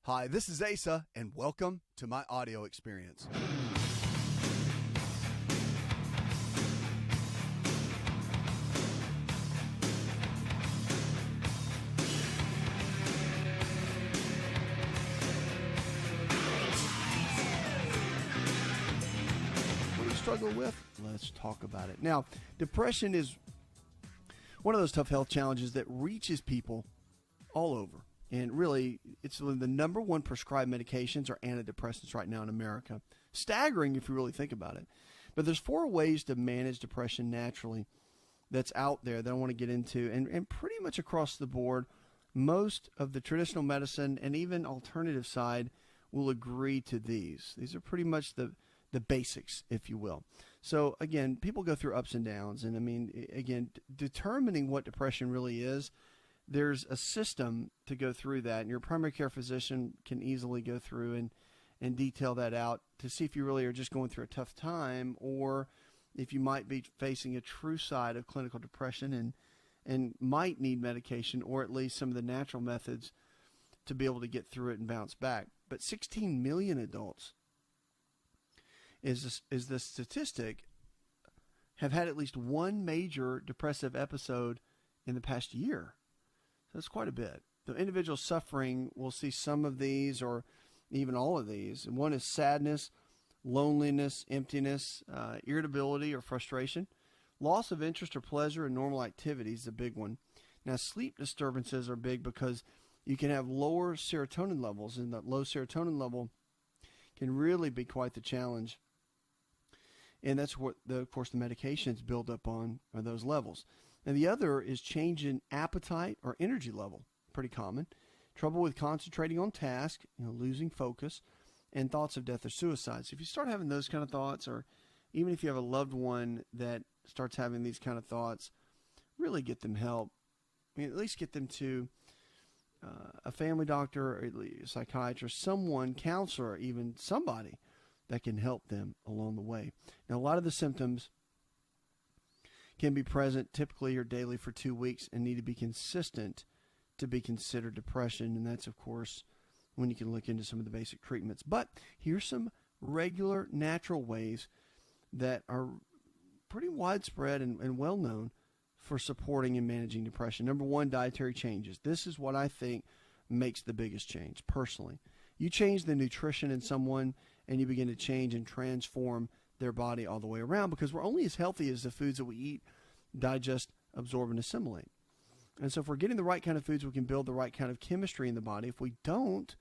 Hi, this is Asa, and welcome to my audio experience. What do you struggle with? Let's talk about it. Now, depression is one of those tough health challenges that reaches people all over. And really, it's the number one prescribed medications are antidepressants right now in America. Staggering if you really think about it. But there's 4 ways to manage depression naturally that's out there that I want to get into. And pretty much across the board, most of the traditional medicine and even alternative side will agree to these. These are pretty much the basics, if you will. So again, people go through ups and downs. And I mean, again, determining what depression really is, there's a system to go through that, and your primary care physician can easily go through and detail that out to see if you really are just going through a tough time or if you might be facing a true side of clinical depression and might need medication or at least some of the natural methods to be able to get through it and bounce back. But 16 million adults is the statistic have had at least one major depressive episode in the past year. That's quite a bit. The individual suffering will see some of these or even all of these. And one is sadness, loneliness, emptiness, irritability or frustration, loss of interest or pleasure in normal activities is a big one. Now, sleep disturbances are big because you can have lower serotonin levels, and that low serotonin level can really be quite the challenge. And that's what, of course, the medications build up on are those levels. And the other is change in appetite or energy level, pretty common. Trouble with concentrating on task, losing focus, and thoughts of death or suicide. So if you start having those kind of thoughts, or even if you have a loved one that starts having these kind of thoughts, really get them help. I mean, at least get them to a family doctor, or a psychiatrist, someone, counselor, even somebody that can help them along the way. Now, a lot of the symptoms can be present typically or daily for 2 weeks and need to be consistent to be considered depression. And that's, of course, when you can look into some of the basic treatments. But here's some regular natural ways that are pretty widespread and well known for supporting and managing depression. Number 1, dietary changes. This is what I think makes the biggest change personally. You change the nutrition in someone and you begin to change and transform their body all the way around, because we're only as healthy as the foods that we eat, digest, absorb, and assimilate. And so if we're getting the right kind of foods, we can build the right kind of chemistry in the body. If we don't,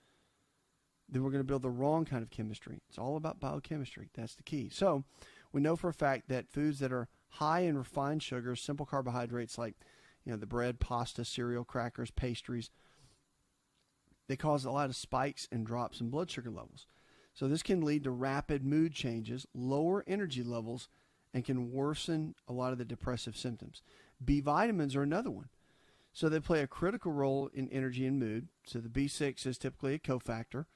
then we're going to build the wrong kind of chemistry. It's all about biochemistry. That's the key. So we know for a fact that foods that are high in refined sugars, simple carbohydrates like the bread, pasta, cereal, crackers, pastries, they cause a lot of spikes and drops in blood sugar levels. So this can lead to rapid mood changes, lower energy levels, and can worsen a lot of the depressive symptoms. B vitamins are another one. So they play a critical role in energy and mood. So the B6 is typically a cofactor,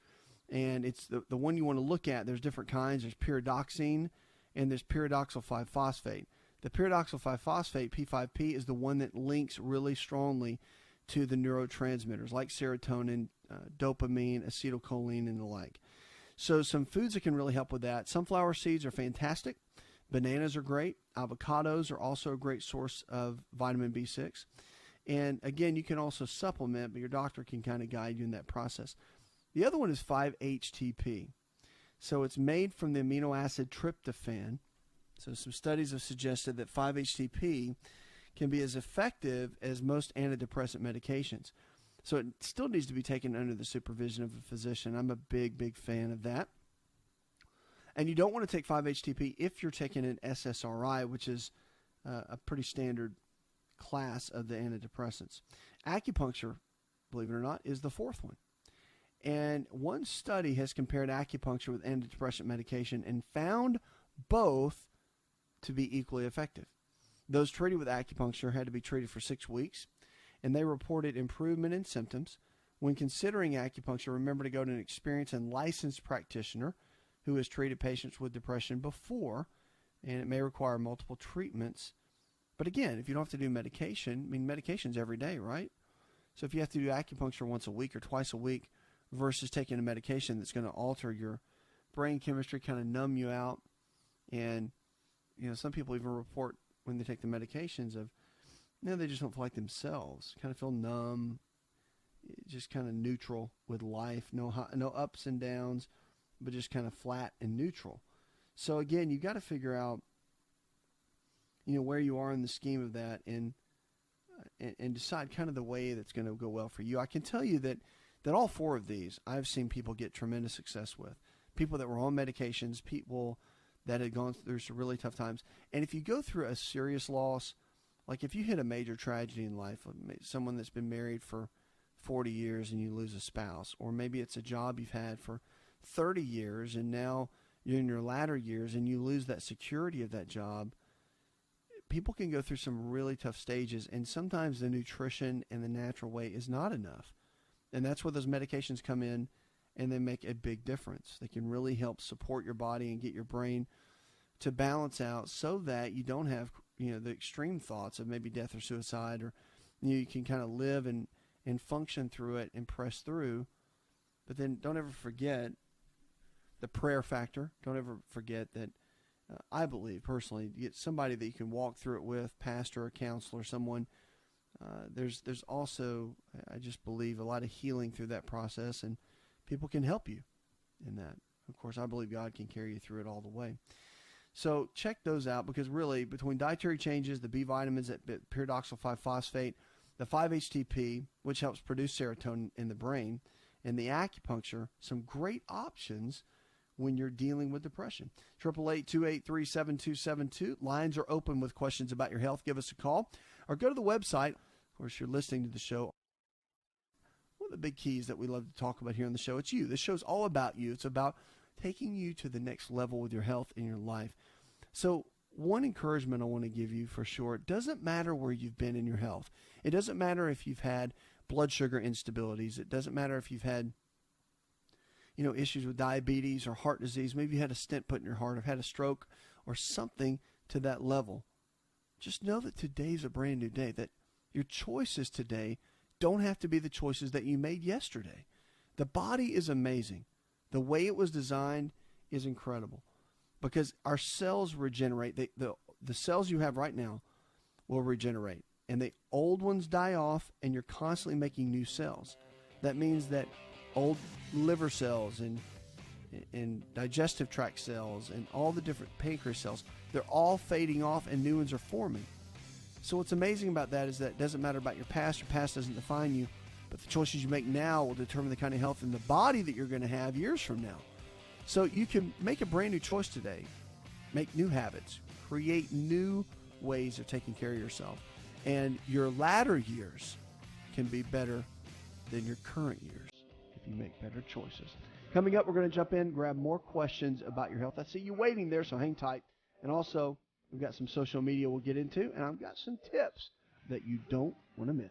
and it's the one you want to look at. There's different kinds. There's pyridoxine, and there's pyridoxal 5-phosphate. The pyridoxal 5-phosphate, P5P, is the one that links really strongly to the neurotransmitters like serotonin, dopamine, acetylcholine, and the like. So some foods that can really help with that. Sunflower seeds are fantastic. Bananas are great. Avocados are also a great source of vitamin B6. And again, you can also supplement, but your doctor can kind of guide you in that process. The other one is 5-HTP. So it's made from the amino acid tryptophan. So some studies have suggested that 5-HTP can be as effective as most antidepressant medications. So it still needs to be taken under the supervision of a physician. I'm a big fan of that. And you don't want to take 5-HTP if you're taking an SSRI, which is a pretty standard class of the antidepressants. Acupuncture, believe it or not, is the 4th one. And one study has compared acupuncture with antidepressant medication and found both to be equally effective. Those treated with acupuncture had to be treated for 6 weeks, and they reported improvement in symptoms. When considering acupuncture, remember to go to an experienced and licensed practitioner who has treated patients with depression before, and it may require multiple treatments. But again, if you don't have to do medication, medication's every day, right? So if you have to do acupuncture once a week or twice a week versus taking a medication that's going to alter your brain chemistry, kind of numb you out. And, some people even report when they take the medications of, they just don't feel like themselves, kind of feel numb, just kind of neutral with life, no ups and downs, but just kind of flat and neutral. So again, you got to figure out, where you are in the scheme of that, and decide kind of the way that's going to go well for you. I can tell you that all four of these I've seen people get tremendous success with. People that were on medications, people that had gone through some really tough times. And if you go through a serious loss, like if you hit a major tragedy in life, someone that's been married for 40 years and you lose a spouse, or maybe it's a job you've had for 30 years and now you're in your latter years and you lose that security of that job, people can go through some really tough stages, and sometimes the nutrition and the natural way is not enough. And that's where those medications come in, and they make a big difference. They can really help support your body and get your brain to balance out so that you don't have, the extreme thoughts of maybe death or suicide, or you can kind of live and function through it and press through. But then don't ever forget the prayer factor. Don't ever forget that I believe personally, get somebody that you can walk through it with, pastor, a counselor, someone. There's also, I just believe, a lot of healing through that process, and people can help you in that. Of course, I believe God can carry you through it all the way. So check those out, because really, between dietary changes, the B vitamins, that pyridoxal 5-phosphate, the 5-HTP, which helps produce serotonin in the brain, and the acupuncture, some great options when you're dealing with depression. 888-283-7272. Lines are open with questions about your health. Give us a call or go to the website. Of course, you're listening to the show. One of the big keys that we love to talk about here on the show, it's you. This show's all about you. It's about taking you to the next level with your health and your life. So one encouragement I want to give you for sure, it doesn't matter where you've been in your health. It doesn't matter if you've had blood sugar instabilities. It doesn't matter if you've had issues with diabetes or heart disease. Maybe you had a stent put in your heart, or had a stroke, or something to that level. Just know that today's a brand new day, that your choices today don't have to be the choices that you made yesterday. The body is amazing. The way it was designed is incredible, because our cells regenerate. The cells you have right now will regenerate, and the old ones die off, and you're constantly making new cells. That means that old liver cells and digestive tract cells and all the different pancreas cells, they're all fading off and new ones are forming. So what's amazing about that is that it doesn't matter about your past. Your past doesn't define you, but the choices you make now will determine the kind of health in the body that you're going to have years from now. So you can make a brand new choice today, make new habits, create new ways of taking care of yourself, and your latter years can be better than your current years if you make better choices. Coming up, we're going to jump in, grab more questions about your health. I see you waiting there, so hang tight. And also, we've got some social media we'll get into, and I've got some tips that you don't want to miss.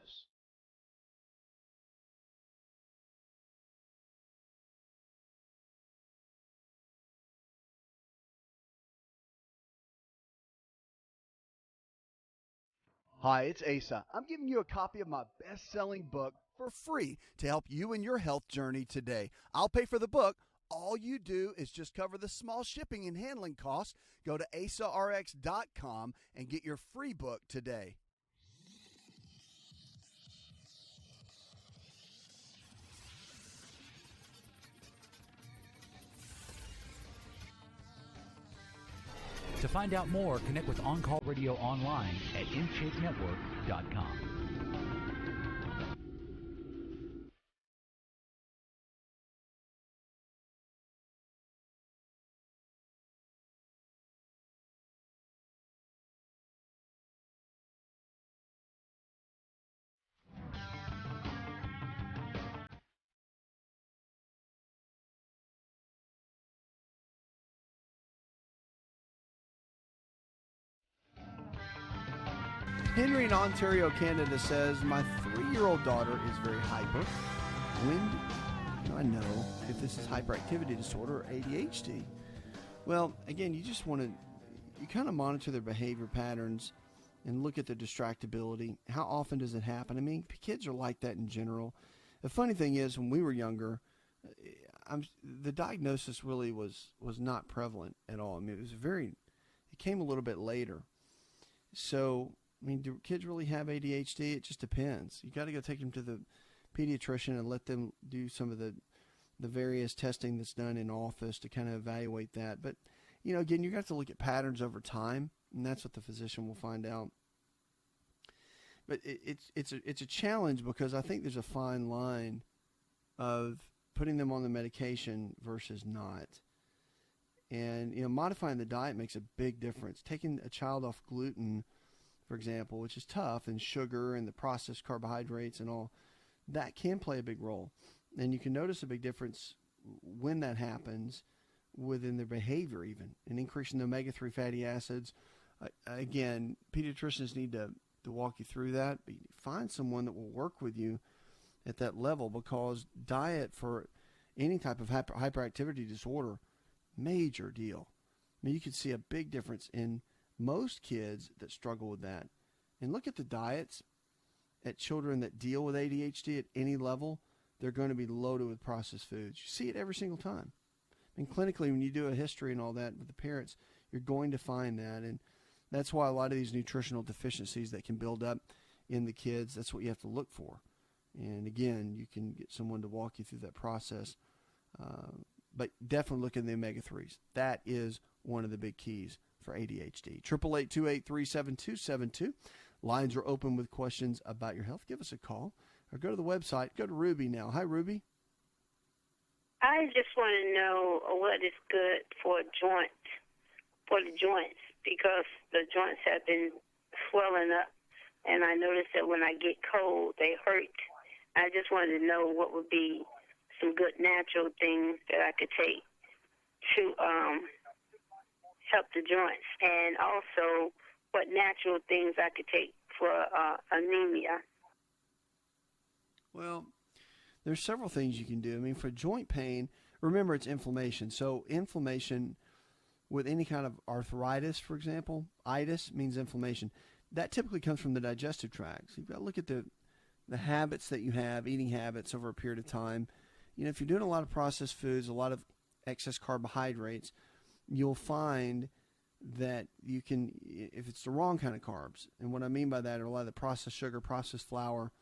Hi, it's Asa. I'm giving you a copy of my best-selling book for free to help you in your health journey today. I'll pay for the book. All you do is just cover the small shipping and handling costs. Go to asarx.com and get your free book today. To find out more, connect with On Call Radio online at InShapeNetwork.com. Henry in Ontario, Canada says, my 3-year-old daughter is very hyper. When do I know if this is hyperactivity disorder or ADHD? Well, again, you just want to, you kind of monitor their behavior patterns and look at their distractibility. How often does it happen? I mean, kids are like that in general. The funny thing is, when we were younger, the diagnosis really was not prevalent at all. I mean, it came a little bit later. So, I mean, do kids really have ADHD? It just depends. You got to go take them to the pediatrician and let them do some of the various testing that's done in office to kind of evaluate that. But, again, you got to look at patterns over time, and that's what the physician will find out. But it's a challenge because I think there's a fine line of putting them on the medication versus not. And, modifying the diet makes a big difference. Taking a child off gluten, for example, which is tough, and sugar and the processed carbohydrates and all, that can play a big role. And you can notice a big difference when that happens within their behavior even, and increasing the omega-3 fatty acids. Again, pediatricians need to walk you through that, but find someone that will work with you at that level, because diet for any type of hyperactivity disorder, major deal. I mean, you can see a big difference in most kids that struggle with that. And look at the diets at children that deal with ADHD at any level. They're going to be loaded with processed foods. You see it every single time. And clinically, when you do a history and all that with the parents, you're going to find that. And that's why a lot of these nutritional deficiencies that can build up in the kids, that's what you have to look for. And again, you can get someone to walk you through that process. But definitely look at the omega-3s. That is one of the big keys for ADHD. 888-283-7272. Lines are open with questions about your health. Give us a call or go to the website. Go to Ruby now. Hi, Ruby. I just want to know what is good for the joints, because the joints have been swelling up, and I notice that when I get cold, they hurt. I just wanted to know what would be some good natural things that I could take to help the joints, and also what natural things I could take for anemia. Well, there's several things you can do. I mean, for joint pain, remember it's inflammation. So inflammation with any kind of arthritis, for example, itis means inflammation. That typically comes from the digestive tract. So you've got to look at the habits that you have, eating habits over a period of time. If you're doing a lot of processed foods, a lot of excess carbohydrates, you'll find that you can, if it's the wrong kind of carbs, and what I mean by that are a lot of the processed sugar, processed flour.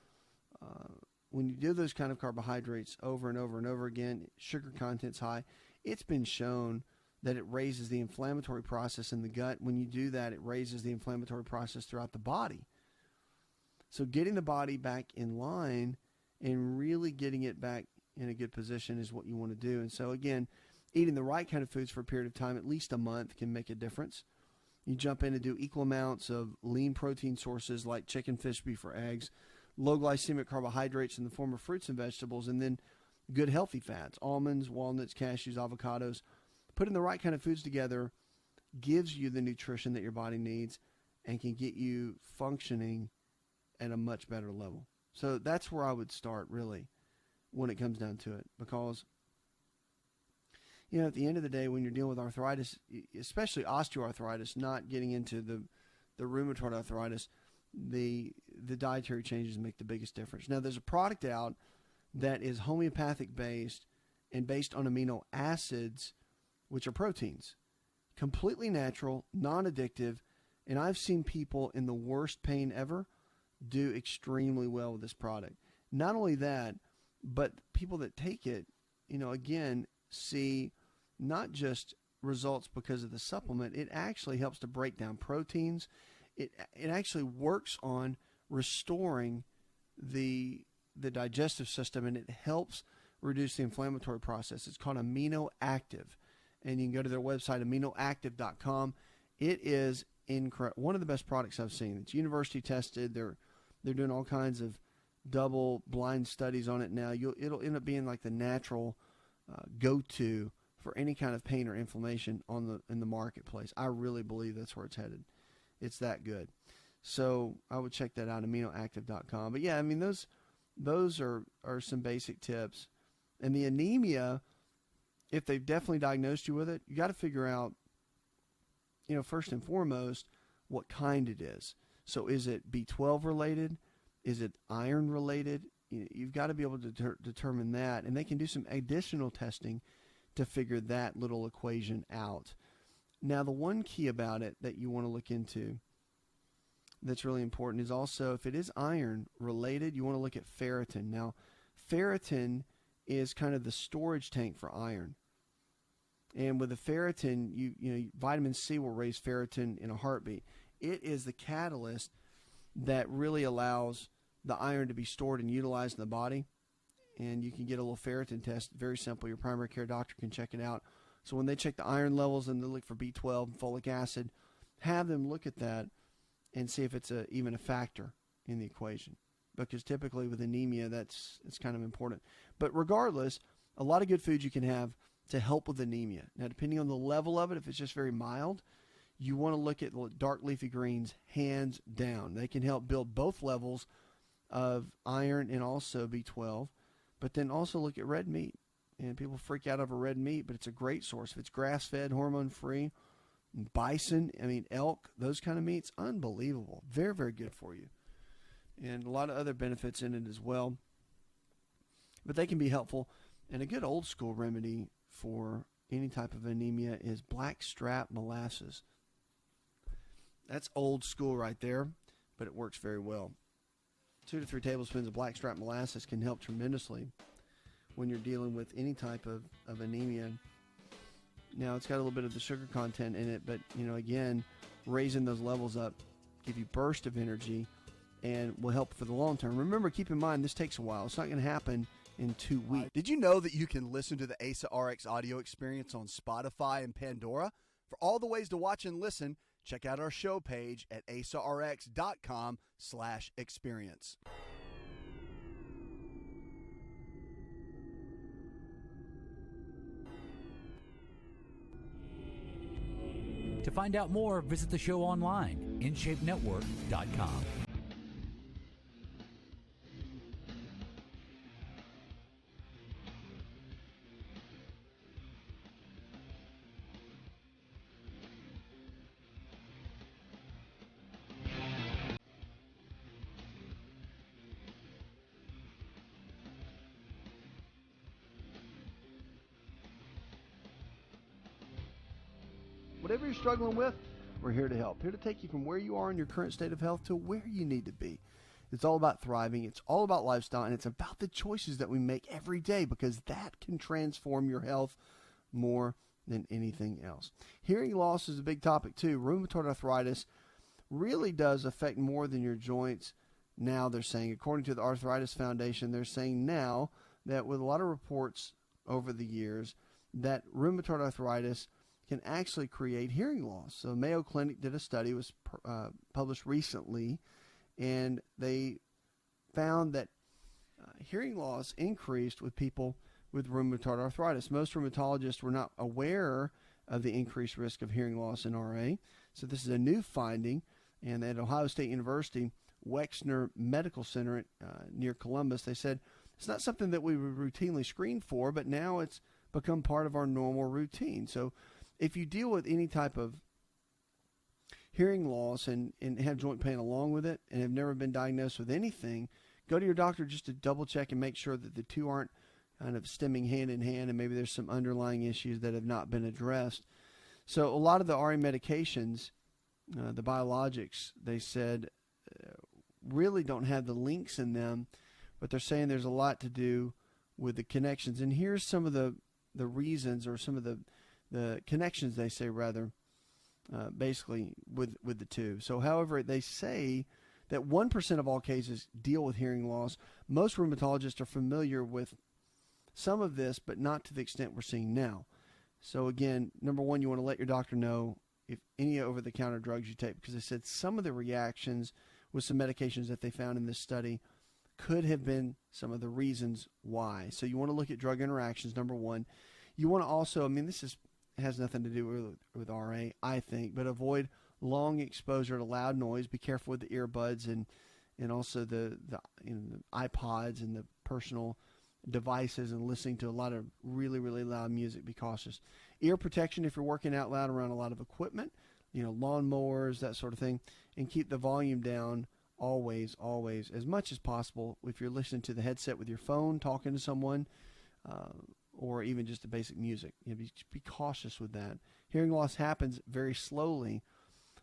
When you do those kind of carbohydrates over and over and over again, sugar content's high, it's been shown that it raises the inflammatory process in the gut. When you do that, it raises the inflammatory process throughout the body. So getting the body back in line and really getting it back in a good position is what you want to do. And so again, eating the right kind of foods for a period of time, at least a month, can make a difference. You jump in and do equal amounts of lean protein sources like chicken, fish, beef, or eggs, low glycemic carbohydrates in the form of fruits and vegetables, and then good healthy fats, almonds, walnuts, cashews, avocados. Putting the right kind of foods together gives you the nutrition that your body needs and can get you functioning at a much better level. So that's where I would start, really, when it comes down to it, because at the end of the day, when you're dealing with arthritis, especially osteoarthritis, not getting into the rheumatoid arthritis, the dietary changes make the biggest difference. Now, there's a product out that is homeopathic based and based on amino acids, which are proteins, completely natural, non-addictive, and I've seen people in the worst pain ever do extremely well with this product. Not only that, but people that take it, again, see not just results because of the supplement. It actually helps to break down proteins. It actually works on restoring the digestive system, and it helps reduce the inflammatory process. It's called Amino Active, and you can go to their website, aminoactive.com. It is incredible. One of the best products I've seen. It's university tested. They're doing all kinds of double-blind studies on it now. It'll end up being like the natural go-to for any kind of pain or inflammation in the marketplace. I really believe that's where it's headed. It's that good. So I would check that out, aminoactive.com. But yeah, I mean, those are some basic tips. And the anemia, if they've definitely diagnosed you with it, you got to figure out, first and foremost, what kind it is. So is it B12 related? Is it iron related? you've got to be able to determine that, and they can do some additional testing to figure that little equation out. Now, the one key about it that you want to look into that's really important is also, if it is iron related, you want to look at ferritin. Now, ferritin is kind of the storage tank for iron. And with the ferritin, you know, vitamin C will raise ferritin in a heartbeat. It is the catalyst that really allows the iron to be stored and utilized in the body. And you can get a little ferritin test, very simple. Your primary care doctor can check it out. So when they check the iron levels and they look for B12 and folic acid, have them look at that and see if it's even a factor in the equation. Because typically with anemia, it's kind of important. But regardless, a lot of good foods you can have to help with anemia. Now, depending on the level of it, if it's just very mild, you want to look at dark leafy greens hands down. They can help build both levels of iron and also B12. But then also look at red meat. And people freak out over red meat, but it's a great source. If it's grass-fed, hormone-free, bison, elk, those kind of meats, unbelievable. Very, very good for you. And a lot of other benefits in it as well. But they can be helpful. And a good old-school remedy for any type of anemia is blackstrap molasses. That's old school right there, but it works very well. 2 to 3 tablespoons of blackstrap molasses can help tremendously when you're dealing with any type of anemia. Now, it's got a little bit of the sugar content in it, but, again, raising those levels up, give you burst of energy, and will help for the long term. Remember, keep in mind, this takes a while. It's not going to happen in 2 weeks. Did you know that you can listen to the Asa Rx audio experience on Spotify and Pandora? For all the ways to watch and listen, check out our show page at asarx.com/experience. To find out more, visit the show online, InShapeNetwork.com. Whatever you're struggling with, we're here to help. Here to take you from where you are in your current state of health to where you need to be. It's all about thriving. It's all about lifestyle, and it's about the choices that we make every day, because that can transform your health more than anything else. Hearing loss is a big topic too. Rheumatoid arthritis really does affect more than your joints. Now they're saying, according to the Arthritis Foundation, they're saying now that with a lot of reports over the years that rheumatoid arthritis can actually create hearing loss. So Mayo Clinic did a study, was published recently, and they found that hearing loss increased with people with rheumatoid arthritis. Most rheumatologists were not aware of the increased risk of hearing loss in RA. So this is a new finding, and at Ohio State University, Wexner Medical Center near Columbus, they said it's not something that we would routinely screen for, but now it's become part of our normal routine. So if you deal with any type of hearing loss and have joint pain along with it and have never been diagnosed with anything, go to your doctor just to double check and make sure that the two aren't kind of stemming hand in hand, and maybe there's some underlying issues that have not been addressed. So a lot of the RA medications, the biologics, they said really don't have the links in them, but they're saying there's a lot to do with the connections. And here's some of the reasons, or some of the connections, they say, rather, basically with the two. So, however, they say that 1% of all cases deal with hearing loss. Most rheumatologists are familiar with some of this, but not to the extent we're seeing now. So, again, number one, you want to let your doctor know if any over-the-counter drugs you take, because they said some of the reactions with some medications that they found in this study could have been some of the reasons why. So you want to look at drug interactions, number one. You want to also, this has nothing to do with RA, I think, but avoid long exposure to loud noise. Be careful with the earbuds and also the iPods and the personal devices, and listening to a lot of really, really loud music. Be cautious. Ear protection if you're working out loud around a lot of equipment, lawnmowers, that sort of thing, and keep the volume down always, as much as possible, if you're listening to the headset with your phone, talking to someone, or even just the basic music, be cautious with that. Hearing loss happens very slowly,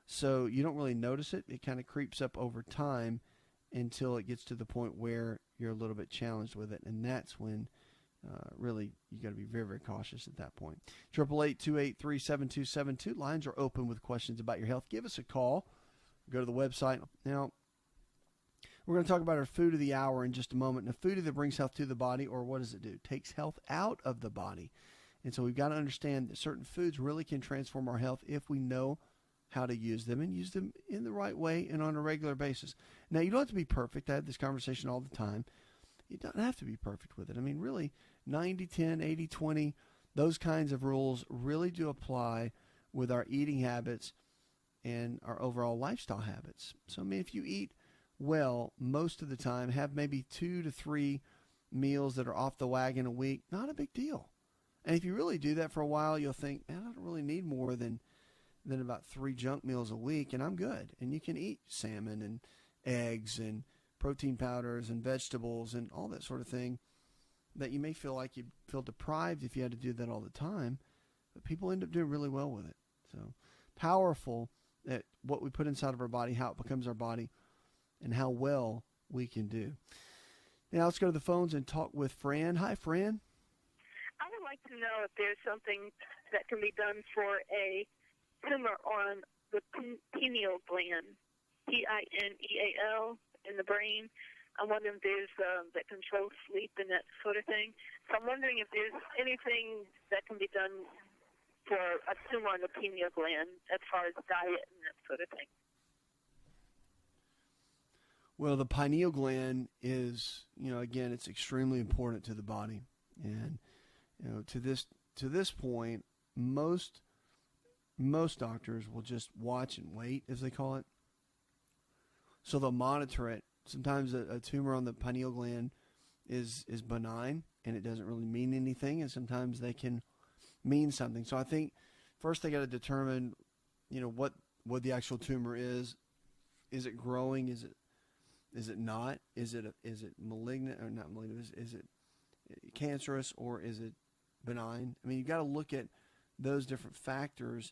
so you don't really notice it. It kind of creeps up over time until it gets to the point where you're a little bit challenged with it, and that's when really you got to be very, very cautious at that point. 888-283-7272. Lines are open with questions about your health. Give us a call. Go to the website. Now, we're going to talk about our food of the hour in just a moment. And the food either brings health to the body, or what does it do? It takes health out of the body. And so we've got to understand that certain foods really can transform our health if we know how to use them and use them in the right way and on a regular basis. Now, you don't have to be perfect. I have this conversation all the time. You don't have to be perfect with it. I mean, really, 90-10, 80-20, those kinds of rules really do apply with our eating habits and our overall lifestyle habits. So, I mean, if you eat well most of the time, have maybe 2 to 3 meals that are off the wagon a week, not a big deal. And if you really do that for a while, you'll think, man, I don't really need more than about 3 junk meals a week, and I'm good. And you can eat salmon and eggs and protein powders and vegetables and all that sort of thing that you may feel like you'd feel deprived if you had to do that all the time, but people end up doing really well with it. So powerful at what we put inside of our body, how it becomes our body, and how well we can do. Now let's go to the phones and talk with Fran. Hi, Fran. I would like to know if there's something that can be done for a tumor on the pineal gland, pineal, in the brain. I'm wondering if there's that controls sleep and that sort of thing. So I'm wondering if there's anything that can be done for a tumor on the pineal gland as far as diet and that sort of thing. Well, the pineal gland is, again, it's extremely important to the body. And, to this point, most doctors will just watch and wait, as they call it. So they'll monitor it. Sometimes a tumor on the pineal gland is benign and it doesn't really mean anything, and sometimes they can mean something. So I think first they got to determine, what the actual tumor is. Is it growing? Is it not? Is it malignant or not malignant? Is it cancerous or is it benign? I mean, you've got to look at those different factors,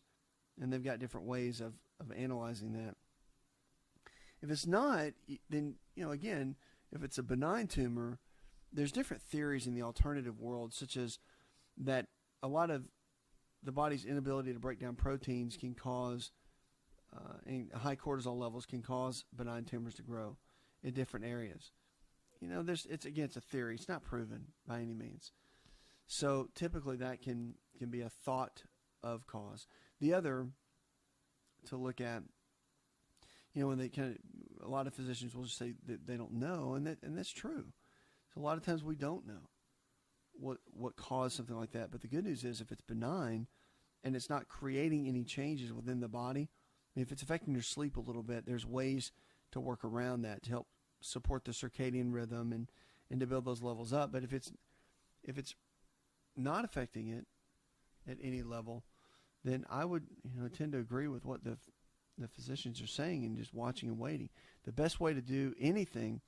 and they've got different ways of analyzing that. If it's not, then, again, if it's a benign tumor, there's different theories in the alternative world, such as that a lot of the body's inability to break down proteins can cause, and high cortisol levels can cause benign tumors to grow in different areas. It's a theory. It's not proven by any means. So typically that can be a thought of cause. The other to look at, when they a lot of physicians will just say that they don't know, and that's true. So a lot of times we don't know what caused something like that. But the good news is if it's benign and it's not creating any changes within the body, if it's affecting your sleep a little bit, there's ways to work around that to help support the circadian rhythm and to build those levels up. But if it's not affecting it at any level, then I would tend to agree with what the physicians are saying and just watching and waiting. The best way to do anything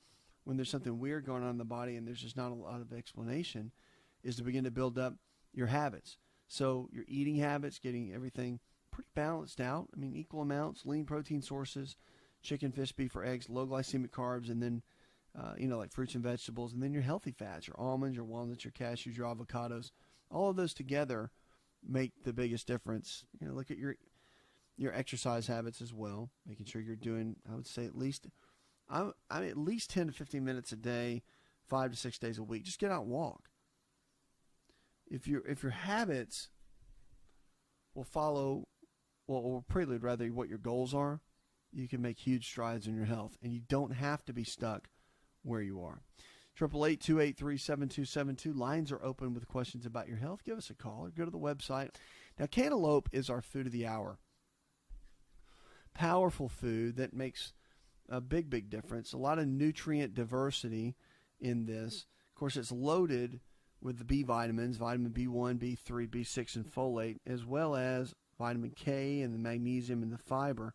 when there's something weird going on in the body and there's just not a lot of explanation is to begin to build up your habits. So your eating habits, getting everything pretty balanced out. I mean, equal amounts, lean protein sources, chicken, fish, beef, or eggs, low glycemic carbs, and then, like fruits and vegetables, and then your healthy fats, your almonds, your walnuts, your cashews, your avocados. All of those together make the biggest difference. Look at your exercise habits as well, making sure you're doing, I would say at least 10 to 15 minutes a day, 5 to 6 days a week. Just get out and walk. If your habits will follow, or prelude rather, what your goals are, you can make huge strides in your health, and you don't have to be stuck where you are. 888-283-7272. Lines are open with questions about your health. Give us a call or go to the website. Now, cantaloupe is our food of the hour. Powerful food that makes a big, big difference. A lot of nutrient diversity in this. Of course, it's loaded with the B vitamins, vitamin B1, B3, B6, and folate, as well as vitamin K and the magnesium and the fiber.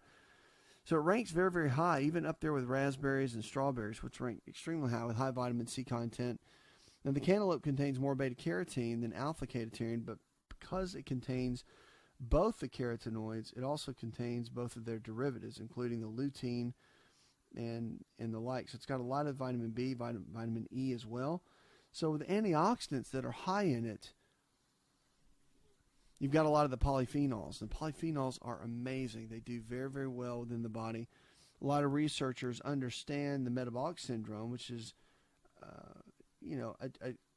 So it ranks very, very high, even up there with raspberries and strawberries, which rank extremely high with high vitamin C content. Now, the cantaloupe contains more beta-carotene than alpha-ketogene, but because it contains both the carotenoids, it also contains both of their derivatives, including the lutein and the like. So it's got a lot of vitamin B, vitamin E as well. So with antioxidants that are high in it, you've got a lot of the polyphenols. The polyphenols are amazing. They do very, very well within the body. A lot of researchers understand the metabolic syndrome, which is,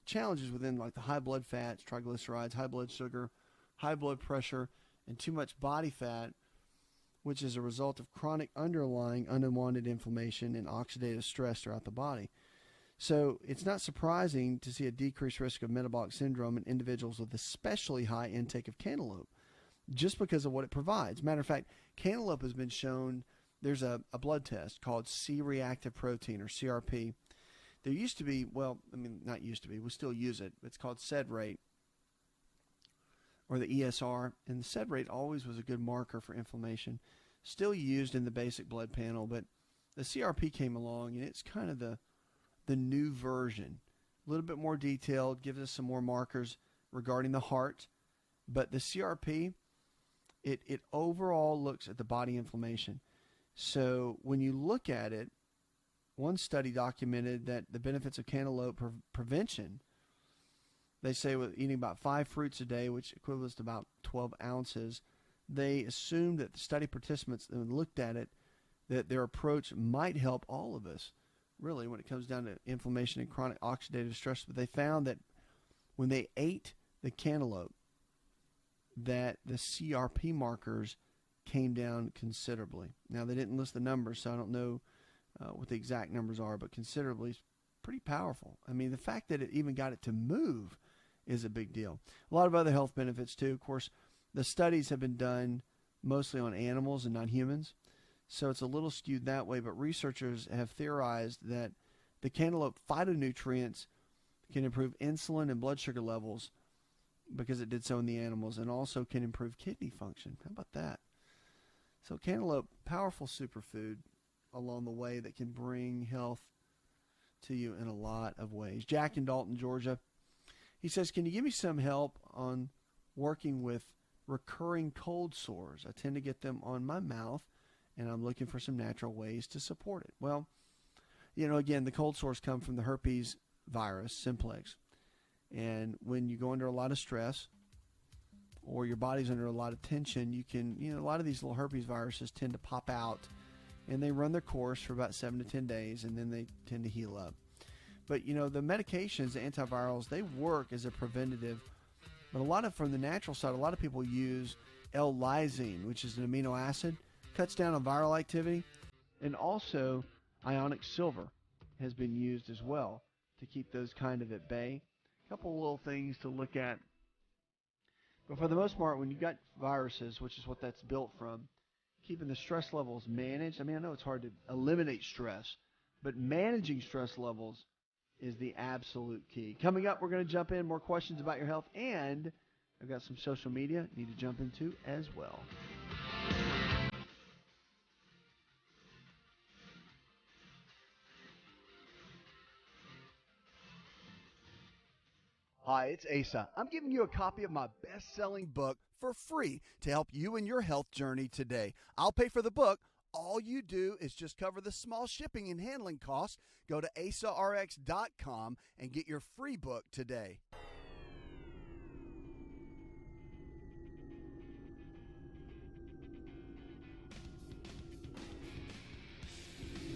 challenges within like the high blood fats, triglycerides, high blood sugar, high blood pressure, and too much body fat, which is a result of chronic underlying unwanted inflammation and oxidative stress throughout the body. So it's not surprising to see a decreased risk of metabolic syndrome in individuals with especially high intake of cantaloupe, just because of what it provides. Matter of fact, cantaloupe has been shown, there's a blood test called C-reactive protein, or CRP. There used to be, not used to be, we still use it. It's called SED rate, or the ESR, and the SED rate always was a good marker for inflammation. Still used in the basic blood panel, but the CRP came along, and it's kind of the new version. A little bit more detailed, gives us some more markers regarding the heart, but the CRP, it overall looks at the body inflammation. So when you look at it, one study documented that the benefits of cantaloupe prevention, they say with eating about 5 fruits a day, which equates to about 12 ounces, they assumed that the study participants that looked at it, that their approach might help all of us, really, when it comes down to inflammation and chronic oxidative stress. But they found that when they ate the cantaloupe, that the CRP markers came down considerably. Now, they didn't list the numbers, so I don't know what the exact numbers are, but considerably is pretty powerful. I mean, the fact that it even got it to move is a big deal. A lot of other health benefits, too. Of course, the studies have been done mostly on animals and not humans, so it's a little skewed that way, but researchers have theorized that the cantaloupe phytonutrients can improve insulin and blood sugar levels because it did so in the animals, and also can improve kidney function. How about that? So cantaloupe, powerful superfood along the way that can bring health to you in a lot of ways. Jack in Dalton, Georgia, he says, can you give me some help on working with recurring cold sores? I tend to get them on my mouth, and I'm looking for some natural ways to support it. Well, again, the cold sores come from the herpes virus, simplex. And when you go under a lot of stress or your body's under a lot of tension, you can, a lot of these little herpes viruses tend to pop out, and they run their course for about 7 to 10 days, and then they tend to heal up. But, the medications, the antivirals, they work as a preventative. But from the natural side, a lot of people use L-lysine, which is an amino acid, cuts down on viral activity, and also ionic silver has been used as well to keep those kind of at bay. A couple little things to look at. But for the most part, when you've got viruses, which is what that's built from, keeping the stress levels managed. I mean, I know it's hard to eliminate stress, but managing stress levels is the absolute key. Coming up, we're going to jump in more questions about your health, and I've got some social media you need to jump into as well. Hi, it's Asa. I'm giving you a copy of my best-selling book for free to help you in your health journey today. I'll pay for the book. All you do is just cover the small shipping and handling costs. Go to asarx.com and get your free book today.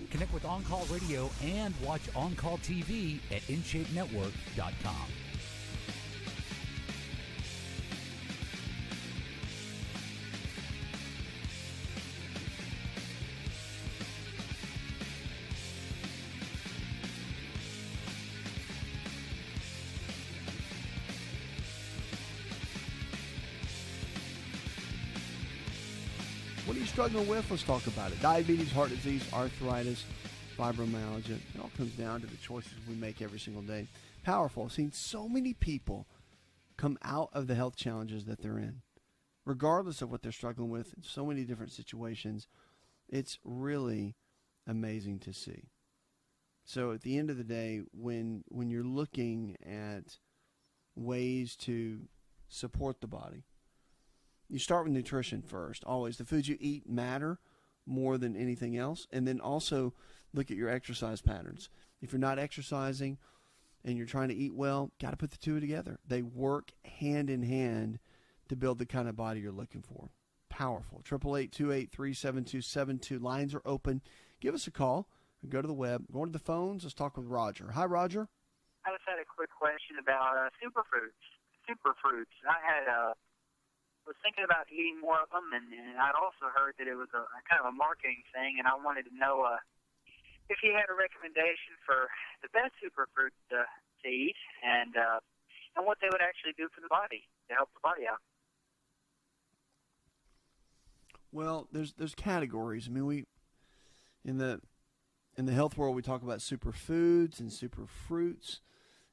Connect with On Call Radio and watch On Call TV at InShapeNetwork.com. What are you struggling with? Let's talk about it. Diabetes, heart disease, arthritis, fibromyalgia. It all comes down to the choices we make every single day. Powerful. I've seen so many people come out of the health challenges that they're in, regardless of what they're struggling with in so many different situations. It's really amazing to see. So at the end of the day, when you're looking at ways to support the body, you start with nutrition first. Always. The foods you eat matter more than anything else. And then also look at your exercise patterns. If you're not exercising and you're trying to eat well, got to put the two together. They work hand in hand to build the kind of body you're looking for. Powerful. 888-283-7272. Lines are open. Give us a call. Go to the web. Go to the phones. Let's talk with Roger. Hi, Roger. I just had a quick question about superfruits. Superfruits. Was thinking about eating more of them, and I'd also heard that it was a kind of a marketing thing, and I wanted to know if you had a recommendation for the best superfruits to eat, and what they would actually do for the body to help the body out. Well, there's categories. I mean, we in the health world we talk about superfoods and superfruits.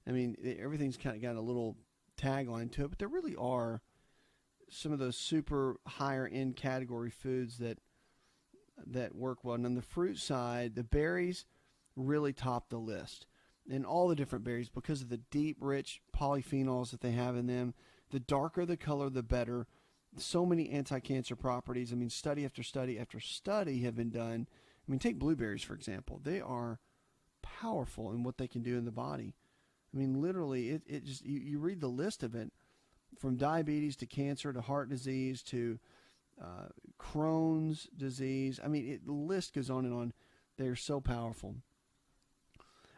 I mean, everything's kind of got a little tagline to it, but there really are some of those super higher end category foods that work well. And on the fruit side, the berries really top the list. And all the different berries, because of the deep, rich polyphenols that they have in them, the darker the color, the better. So many anti-cancer properties. I mean, study after study after study have been done. I mean, take blueberries, for example. They are powerful in what they can do in the body. I mean, literally, it just, you read the list of it, from diabetes to cancer to heart disease to Crohn's disease. I mean, the list goes on and on. They're so powerful.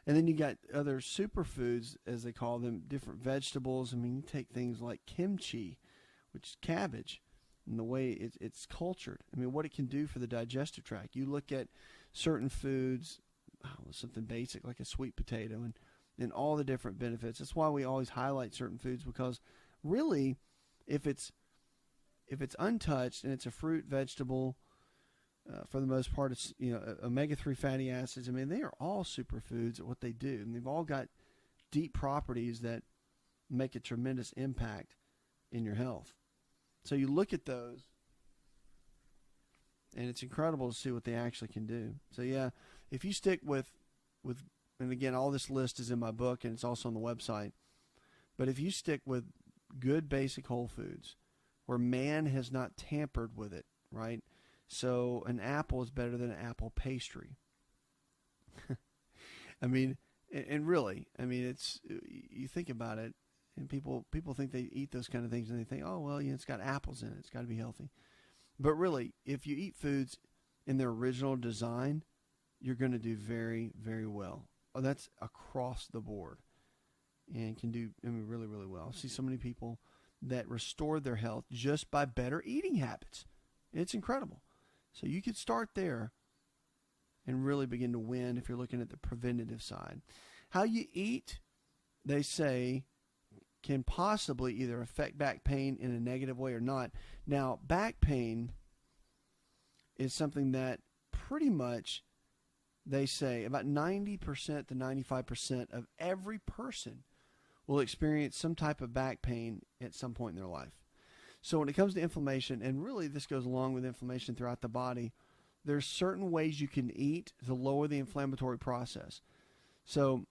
And then you got other superfoods, as they call them, different vegetables. I mean, you take things like kimchi, which is cabbage, and the way it's cultured. I mean, what it can do for the digestive tract. You look at certain foods, something basic like a sweet potato, and all the different benefits. That's why we always highlight certain foods, because really, if it's untouched and it's a fruit, vegetable, for the most part, it's omega-3 fatty acids. I mean, they are all superfoods at what they do, and they've all got deep properties that make a tremendous impact in your health. So you look at those, and it's incredible to see what they actually can do. So yeah, if you stick with, and again, all this list is in my book and it's also on the website. But if you stick with good basic whole foods, where man has not tampered with it, right? So an apple is better than an apple pastry. I mean, and really, I mean, it's, you think about it, and people think they eat those kind of things, and they think, oh, well, it's got apples in it. It's got to be healthy. But really, if you eat foods in their original design, you're going to do very, very well. Oh, that's across the board, and can do, I mean, really, really well. I see so many people that restore their health just by better eating habits. It's incredible. So you could start there and really begin to win if you're looking at the preventative side. How you eat, they say, can possibly either affect back pain in a negative way or not. Now, back pain is something that pretty much, they say, about 90% to 95% of every person will experience some type of back pain at some point in their life. So when it comes to inflammation, and really this goes along with inflammation throughout the body, there's certain ways you can eat to lower the inflammatory process. So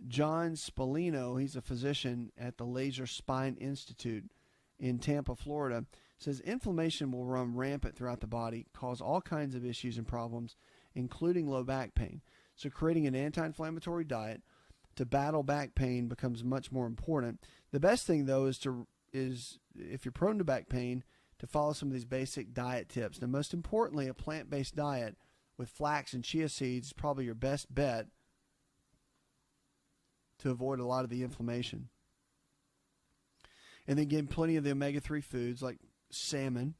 John Spallino, he's a physician at the Laser Spine Institute in Tampa, Florida, says inflammation will run rampant throughout the body, cause all kinds of issues and problems, including low back pain. So creating an anti-inflammatory diet to battle back pain becomes much more important. The best thing, though, is if you're prone to back pain, to follow some of these basic diet tips. Now, most importantly, a plant-based diet with flax and chia seeds is probably your best bet to avoid a lot of the inflammation. And then again, plenty of the omega-3 foods like salmon,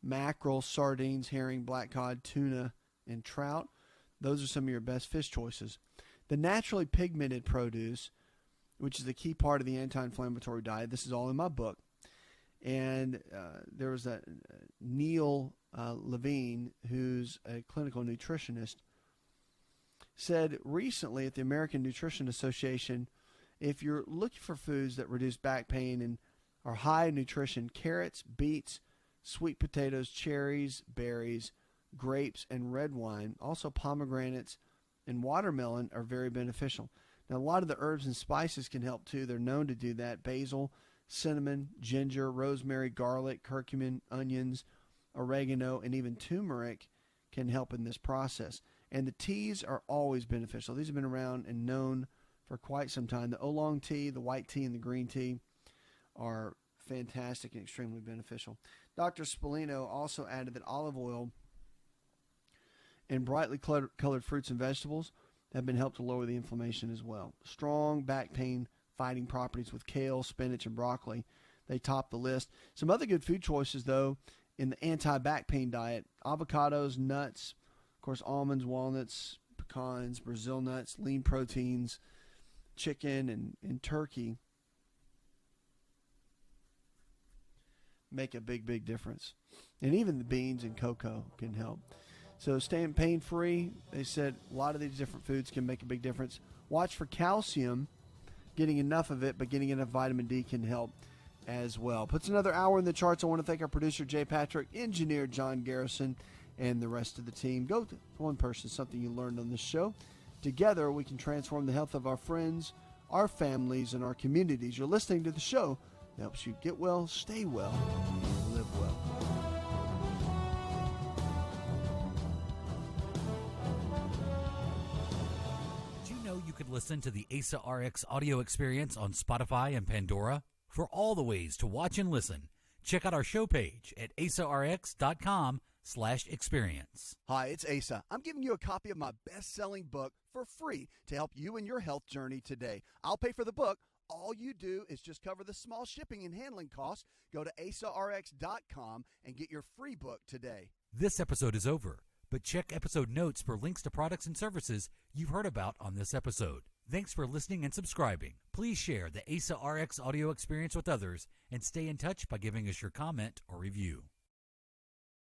mackerel, sardines, herring, black cod, tuna, and trout. Those are some of your best fish choices. The naturally pigmented produce, which is the key part of the anti-inflammatory diet. This is all in my book. And there was a Neil Levine, who's a clinical nutritionist, said recently at the American Nutrition Association, if you're looking for foods that reduce back pain and are high in nutrition, carrots, beets, sweet potatoes, cherries, berries, grapes, and red wine. Also, pomegranates and watermelon are very beneficial. Now, a lot of the herbs and spices can help too. They're known to do that. Basil, cinnamon, ginger, rosemary, garlic, curcumin, onions, oregano, and even turmeric can help in this process. And the teas are always beneficial. These have been around and known for quite some time. The oolong tea, the white tea, and the green tea are fantastic and extremely beneficial. Dr. Spallino also added that olive oil and brightly colored fruits and vegetables have been helped to lower the inflammation as well. Strong back pain fighting properties with kale, spinach, and broccoli. They top the list. Some other good food choices, though, in the anti-back pain diet: avocados, nuts, of course, almonds, walnuts, pecans, Brazil nuts, lean proteins, chicken, and turkey make a big, big difference. And even the beans and cocoa can help. So staying pain-free, they said a lot of these different foods can make a big difference. Watch for calcium, getting enough of it, but getting enough vitamin D can help as well. Puts another hour in the charts. I want to thank our producer, Jay Patrick, engineer John Garrison, and the rest of the team. Go to one person, something you learned on this show. Together, we can transform the health of our friends, our families, and our communities. You're listening to the show that helps you get well, stay well, and live well. Did you know you could listen to the Asa Rx audio experience on Spotify and Pandora? For all the ways to watch and listen, check out our show page at asarx.com/experience. Hi, it's Asa. I'm giving you a copy of my best-selling book for free to help you in your health journey today. I'll pay for the book. All you do is just cover the small shipping and handling costs. Go to asarx.com and get your free book today. This episode is over, but check episode notes for links to products and services you've heard about on this episode. Thanks for listening and subscribing. Please share the Asa Rx audio experience with others and stay in touch by giving us your comment or review.